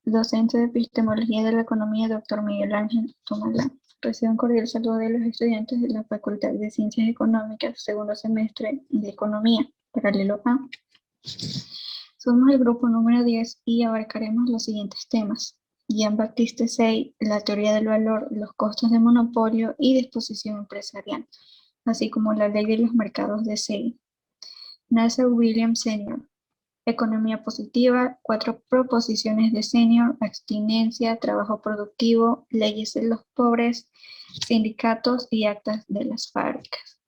docente de epistemología de la economía, doctor Miguel Ángel Tomalán. Recibe un cordial saludo de los estudiantes de la Facultad de Ciencias Económicas, segundo semestre de Economía, paralelo A. Somos el grupo número 10 y abarcaremos los siguientes temas: Jean-Baptiste Say, la teoría del valor, los costos de monopolio y disposición empresarial, así como la ley de los mercados de Say. Nasser Williams Sr., economía positiva, 4 proposiciones de Senior, abstinencia, trabajo productivo, leyes de los pobres, sindicatos y actas de las fábricas.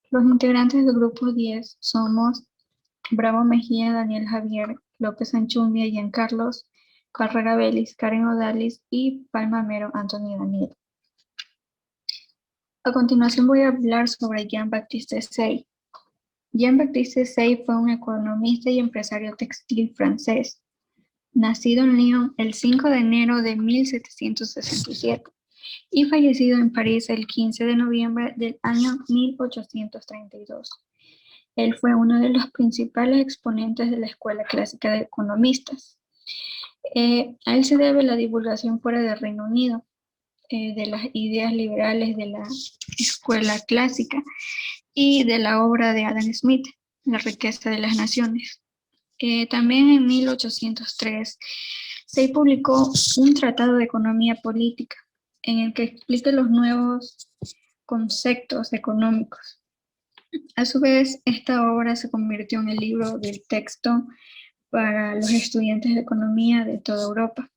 Los integrantes del grupo 10 somos Bravo Mejía, Daniel Javier, López Anchundia, Giancarlos, Carrera Vélez, Karen Odalis y Palmamero Anthony Daniel. A continuación voy a hablar sobre Jean-Baptiste Say. Jean-Baptiste Say fue un economista y empresario textil francés, nacido en Lyon el 5 de enero de 1767 y fallecido en París el 15 de noviembre del año 1832. Él fue uno de los principales exponentes de la Escuela Clásica de Economistas. A él se debe la divulgación fuera del Reino Unido de las ideas liberales de la Escuela Clásica y de la obra de Adam Smith, La riqueza de las naciones. También en 1803 se publicó un tratado de economía política en el que explica los nuevos conceptos económicos. A su vez, esta obra se convirtió en el libro del texto para los estudiantes de economía de toda Europa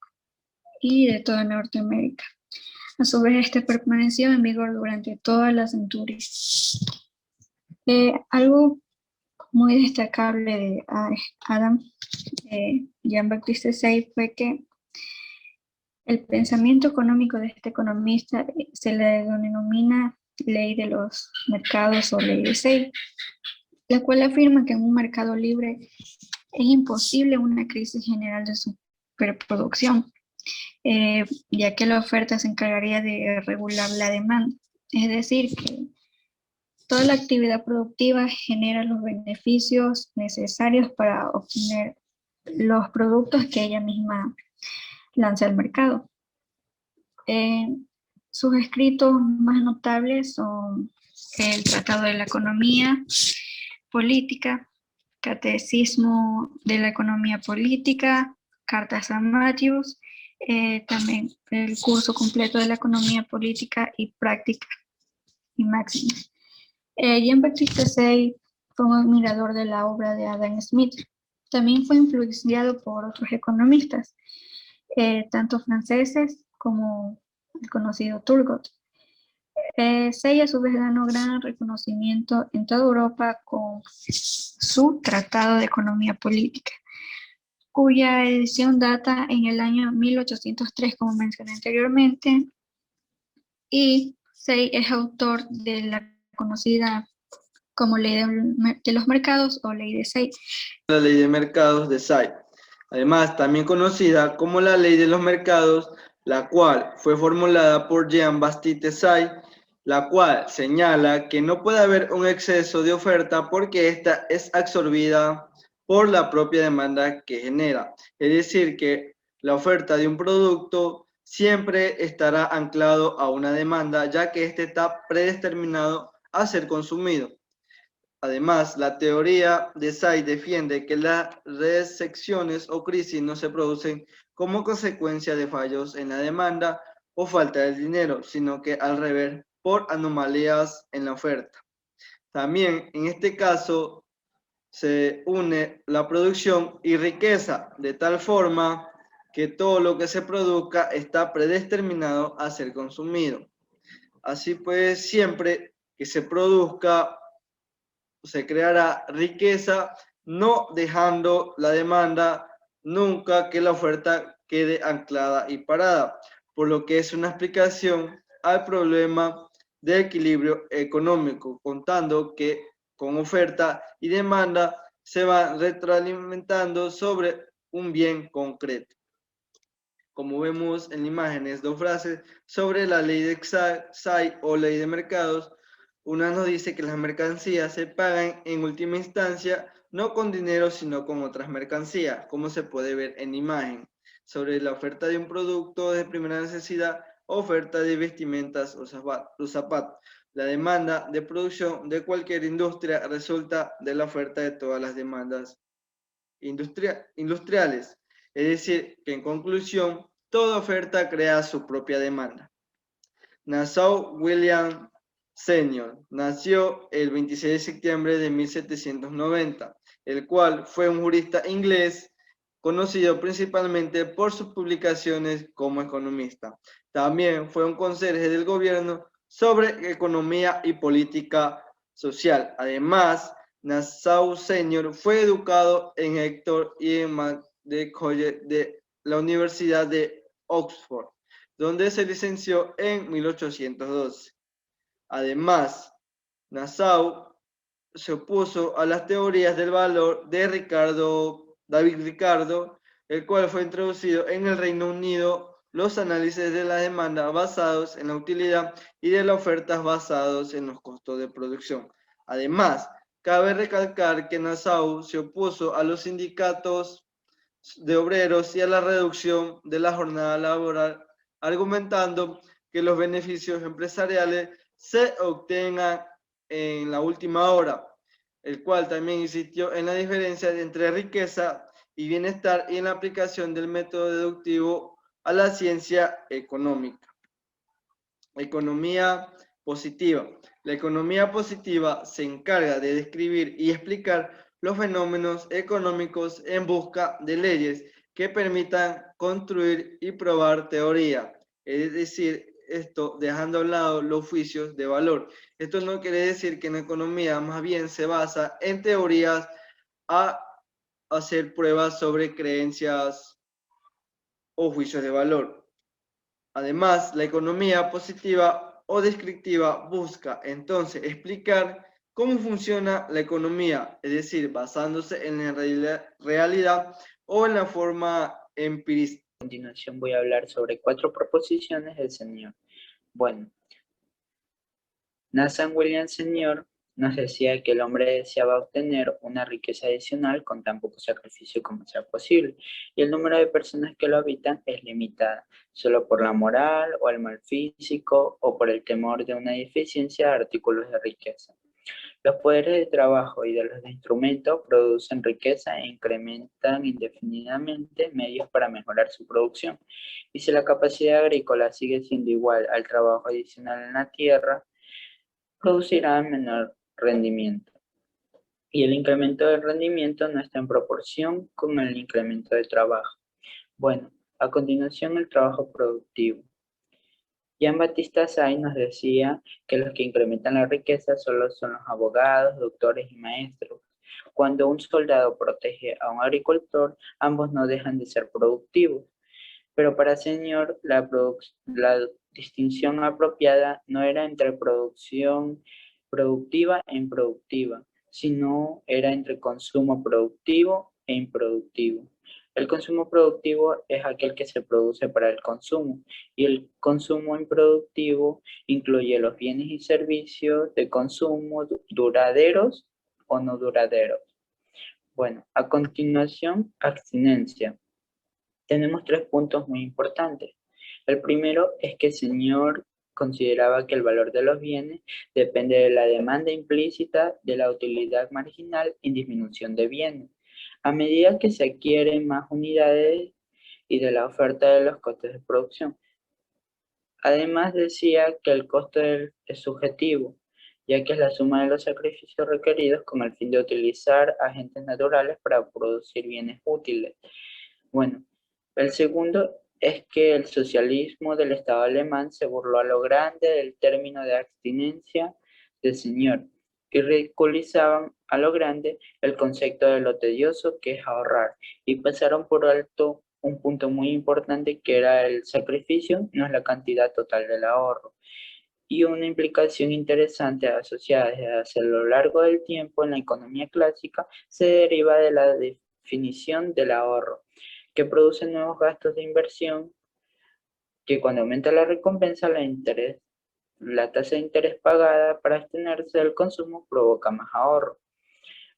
y de toda Norteamérica. A su vez, este permaneció en vigor durante toda la centuria. Algo muy destacable de Adam Jean-Baptiste Say fue que el pensamiento económico de este economista se le denomina ley de los mercados o ley de Say, la cual afirma que en un mercado libre es imposible una crisis general de superproducción, ya que la oferta se encargaría de regular la demanda. Es decir, que toda la actividad productiva genera los beneficios necesarios para obtener los productos que ella misma lanza al mercado. Sus escritos más notables son el Tratado de la Economía Política, Catecismo de la Economía Política, Cartas a Matthews, también el curso completo de la Economía Política y Práctica y Máximas. Jean-Baptiste Say fue un admirador de la obra de Adam Smith. También fue influenciado por otros economistas, tanto franceses como el conocido Turgot. Say a su vez ganó gran reconocimiento en toda Europa con su Tratado de Economía Política, cuya edición data en el año 1803, como mencioné anteriormente, y Say es autor de la conocida como ley de los mercados o ley de Say. La ley de mercados de Say, además también conocida como la ley de los mercados, la cual fue formulada por Jean-Baptiste Say, la cual señala que no puede haber un exceso de oferta porque ésta es absorbida por la propia demanda que genera. Es decir, que la oferta de un producto siempre estará anclado a una demanda, ya que éste está predeterminado a ser consumido. Además, la teoría de Say defiende que las recesiones o crisis no se producen como consecuencia de fallos en la demanda o falta de dinero, sino que al revés, por anomalías en la oferta. También en este caso se une la producción y riqueza de tal forma que todo lo que se produzca está predeterminado a ser consumido. Así pues, siempre que se produzca, se creará riqueza, no dejando la demanda nunca que la oferta quede anclada y parada, por lo que es una explicación al problema de equilibrio económico, contando que con oferta y demanda se van retroalimentando sobre un bien concreto. Como vemos en imágenes, dos frases sobre la ley de Say o ley de mercados. Una nos dice que las mercancías se pagan en última instancia no con dinero sino con otras mercancías, como se puede ver en imagen. sobre la oferta de un producto de primera necesidad, oferta de vestimentas o zapatos. La demanda de producción de cualquier industria resulta de la oferta de todas las demandas industriales. Es decir, que en conclusión, toda oferta crea su propia demanda. Nassau William Sr. nació el 26 de septiembre de 1790, el cual fue un jurista inglés conocido principalmente por sus publicaciones como economista. También fue un conserje del gobierno sobre economía y política social. Además, Nassau Sr. fue educado en Hector y en Magdalen College de la Universidad de Oxford, donde se licenció en 1812. Además, Nassau se opuso a las teorías del valor de David Ricardo, el cual fue introducido en el Reino Unido los análisis de la demanda basados en la utilidad y de las ofertas basados en los costos de producción. Además, cabe recalcar que Nassau se opuso a los sindicatos de obreros y a la reducción de la jornada laboral, argumentando que los beneficios empresariales se obtengan en la última hora, el cual también insistió en la diferencia entre riqueza y bienestar y en la aplicación del método deductivo a la ciencia económica. Economía positiva. La economía positiva se encarga de describir y explicar los fenómenos económicos en busca de leyes que permitan construir y probar teoría, es decir, esto dejando a un lado los juicios de valor. Esto no quiere decir que en economía más bien se basa en teorías a hacer pruebas sobre creencias o juicios de valor. Además, la economía positiva o descriptiva busca entonces explicar cómo funciona la economía, es decir, basándose en la realidad o en la forma empirista. A continuación voy a hablar sobre 4 proposiciones del Señor. Bueno, Nathan Williams Sr. nos decía que el hombre deseaba obtener una riqueza adicional con tan poco sacrificio como sea posible, y el número de personas que lo habitan es limitada, solo por la moral o el mal físico o por el temor de una deficiencia de artículos de riqueza. Los poderes de trabajo y de los instrumentos producen riqueza e incrementan indefinidamente medios para mejorar su producción. Y si la capacidad agrícola sigue siendo igual al trabajo adicional en la tierra, producirá menor rendimiento. Y el incremento del rendimiento no está en proporción con el incremento de trabajo. Bueno, a continuación el trabajo productivo. Jean-Baptiste Say nos decía que los que incrementan la riqueza solo son los abogados, doctores y maestros. Cuando un soldado protege a un agricultor, ambos no dejan de ser productivos. Pero para Señor, la distinción apropiada no era entre producción productiva e improductiva, sino era entre consumo productivo e improductivo. El consumo productivo es aquel que se produce para el consumo y el consumo improductivo incluye los bienes y servicios de consumo duraderos o no duraderos. Bueno, a continuación, abstinencia. Tenemos 3 puntos muy importantes. El primero es que el Señor consideraba que el valor de los bienes depende de la demanda implícita, de la utilidad marginal y disminución de bienes. A medida que se adquieren más unidades y de la oferta de los costes de producción. Además decía que el costo es subjetivo, ya que es la suma de los sacrificios requeridos con el fin de utilizar agentes naturales para producir bienes útiles. Bueno, el segundo es que el socialismo del Estado alemán se burló a lo grande del término de abstinencia del Señor y ridiculizaban a lo grande el concepto de lo tedioso que es ahorrar y pasaron por alto un punto muy importante que era el sacrificio, no es la cantidad total del ahorro. Y una implicación interesante asociada desde a lo largo del tiempo en la economía clásica se deriva de la definición del ahorro, que produce nuevos gastos de inversión, que cuando aumenta la recompensa, la tasa de interés pagada para abstenerse del consumo provoca más ahorro.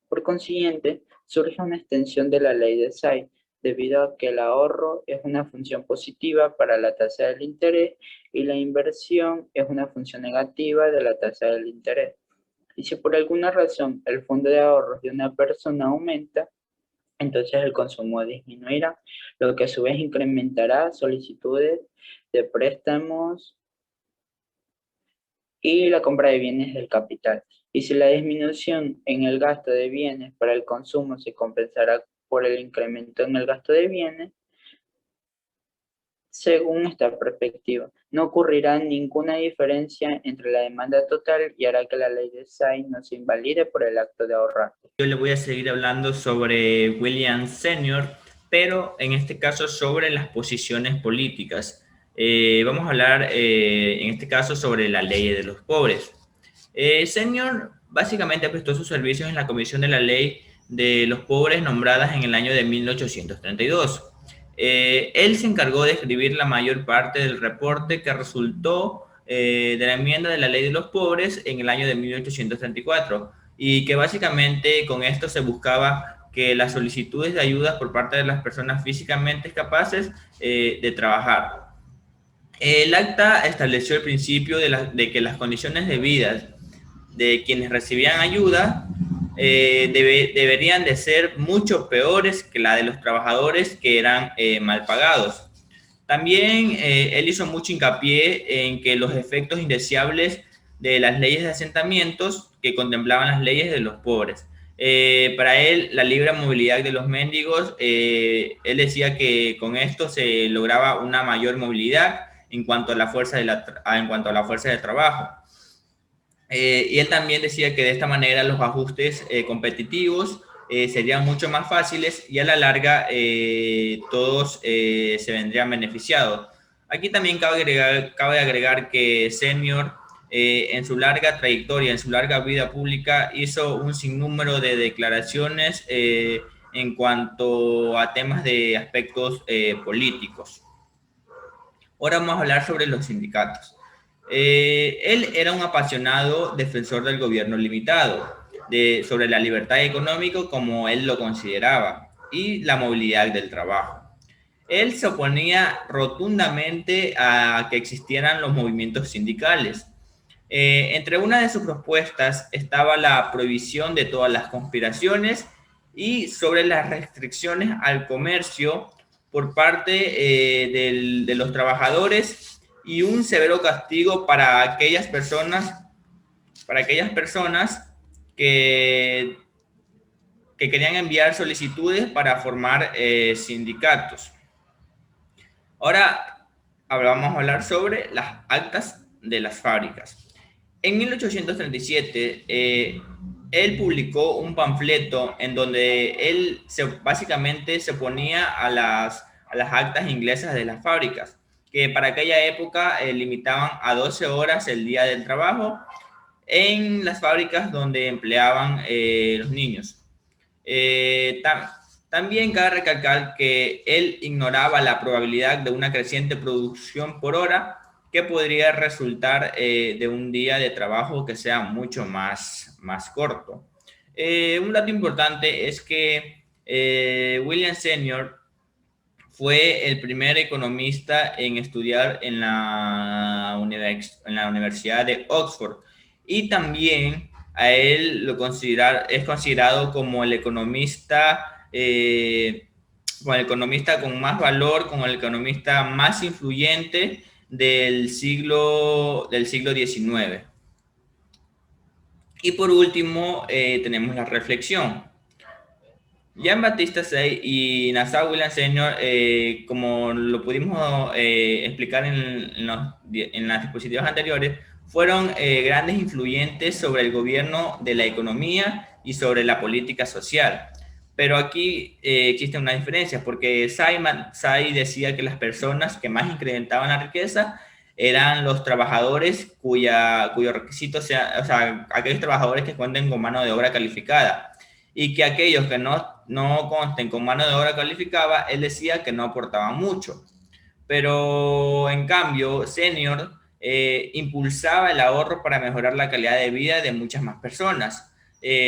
Por consiguiente, surge una extensión de la ley de Say, debido a que el ahorro es una función positiva para la tasa del interés y la inversión es una función negativa de la tasa del interés. Y si por alguna razón el fondo de ahorros de una persona aumenta, entonces el consumo disminuirá, lo que a su vez incrementará solicitudes de préstamos y la compra de bienes del capital. Y si la disminución en el gasto de bienes para el consumo se compensará por el incremento en el gasto de bienes, según esta perspectiva, no ocurrirá ninguna diferencia entre la demanda total y hará que la ley de Say no se invalide por el acto de ahorrar. Yo le voy a seguir hablando sobre William Senior, pero en este caso sobre las posiciones políticas. Vamos a hablar en este caso sobre la ley de los pobres. Senior básicamente prestó sus servicios en la Comisión de la Ley de los Pobres nombradas en el año de 1832. Él se encargó de escribir la mayor parte del reporte que resultó de la enmienda de la Ley de los Pobres en el año de 1834, y que básicamente con esto se buscaba que las solicitudes de ayuda por parte de las personas físicamente capaces de trabajar. El acta estableció el principio de que las condiciones de vida de quienes recibían ayuda deberían de ser mucho peores que la de los trabajadores que eran mal pagados. También él hizo mucho hincapié en que los efectos indeseables de las leyes de asentamientos que contemplaban las leyes de los pobres. Para él, la libre movilidad de los mendigos, él decía que con esto se lograba una mayor movilidad en cuanto a la fuerza de trabajo. Y él también decía que de esta manera los ajustes competitivos serían mucho más fáciles y a la larga todos se vendrían beneficiados. Aquí también cabe agregar que Senior en su larga trayectoria, en su larga vida pública, hizo un sinnúmero de declaraciones en cuanto a temas de aspectos políticos. Ahora vamos a hablar sobre los sindicatos. Él era un apasionado defensor del gobierno limitado, sobre la libertad económica como él lo consideraba, y la movilidad del trabajo. Él se oponía rotundamente a que existieran los movimientos sindicales. Entre una de sus propuestas estaba la prohibición de todas las conspiraciones y sobre las restricciones al comercio por parte de los trabajadores y un severo castigo para aquellas personas que querían enviar solicitudes para formar sindicatos. Ahora vamos a hablar sobre las actas de las fábricas. En 1837, él publicó un panfleto en donde él básicamente se oponía a las actas inglesas de las fábricas, que para aquella época limitaban a 12 horas el día del trabajo en las fábricas donde empleaban los niños. También cabe recalcar que él ignoraba la probabilidad de una creciente producción por hora que podría resultar de un día de trabajo que sea mucho más corto. Un dato importante es que William Senior fue el primer economista en estudiar en la Universidad de Oxford, y también a él es considerado como el economista con más valor, como el economista más influyente del siglo XIX. Y por último, tenemos la reflexión. Jean-Baptiste Say y Nassau William Senior, como lo pudimos explicar en las diapositivas anteriores, fueron grandes influyentes sobre el gobierno de la economía y sobre la política social. Pero aquí existe una diferencia, porque Say decía que las personas que más incrementaban la riqueza eran los trabajadores cuyo requisito sea, o sea, aquellos trabajadores que cuenten con mano de obra calificada, y que aquellos que no consten con mano de obra calificada, él decía que no aportaban mucho. Pero en cambio, Senior impulsaba el ahorro para mejorar la calidad de vida de muchas más personas,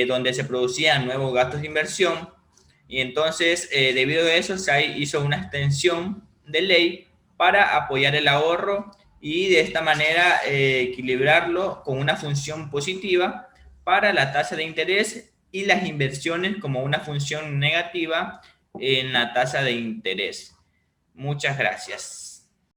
donde se producían nuevos gastos de inversión Y entonces, debido a eso, SAI hizo una extensión de ley para apoyar el ahorro y de esta manera equilibrarlo con una función positiva para la tasa de interés y las inversiones como una función negativa en la tasa de interés. Muchas gracias.